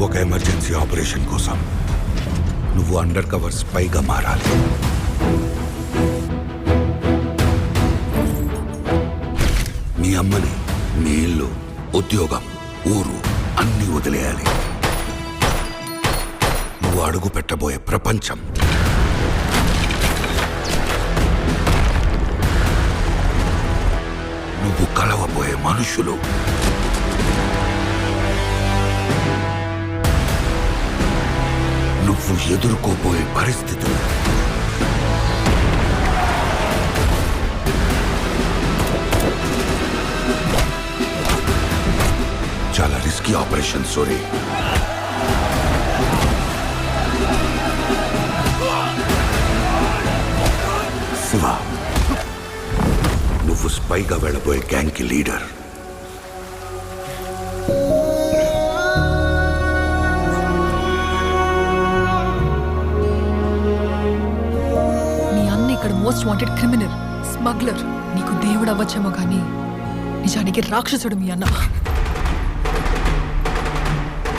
ఒక emergency operation కోసం నువ్వు అండర్ కవర్ స్పైగా మారాలి. మీ అమ్మని, మీ ఇల్లు, ఉద్యోగం, ఊరు అన్నీ వదిలేయాలి. నువ్వు అడుగు పెట్టబోయే ప్రపంచం, నువ్వు కలవబోయే మనుషులు, నువ్వు ఎదుర్కోబోయే పరిస్థితులు, చాలా రిస్కీ ఆపరేషన్ సోరీ. శివ, నువ్వు స్పైగా వెళ్ళబోయే గ్యాంగ్ కి లీడర్. ఇక్కడ మోస్ట్ వాంటెడ్ క్రిమినల్, స్మగ్లర్. నీకు దేవుడు అవ్వచ్చేమో కానీ నిజానికి రాక్షసుడు మీ అన్న.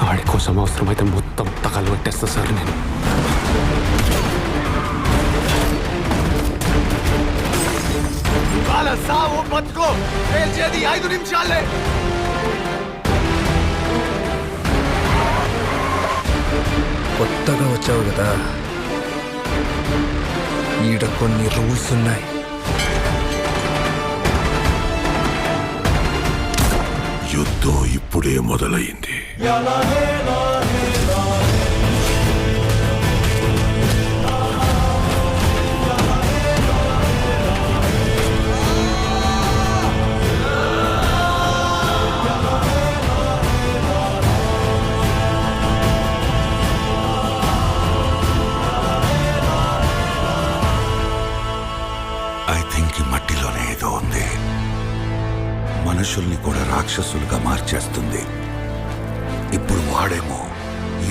వాడి కోసం అవసరమైతే మొత్తం తగలు పెట్టేస్తా సార్ నేను. వాళ్ళ సావు బతుకో తేల్చేది 5 నిమిషాలే. కొత్తగా వచ్చావు కదా, ఈడ కొన్ని రూల్స్ ఉన్నాయి. యుద్ధం ఇప్పుడే మొదలైంది. ఐ థింక్ ఈ మట్టిలోనే ఏదో ఉంది. మనుషుల్ని కూడా రాక్షసులుగా మార్చేస్తుంది. ఇప్పుడు వాడేమో ఈ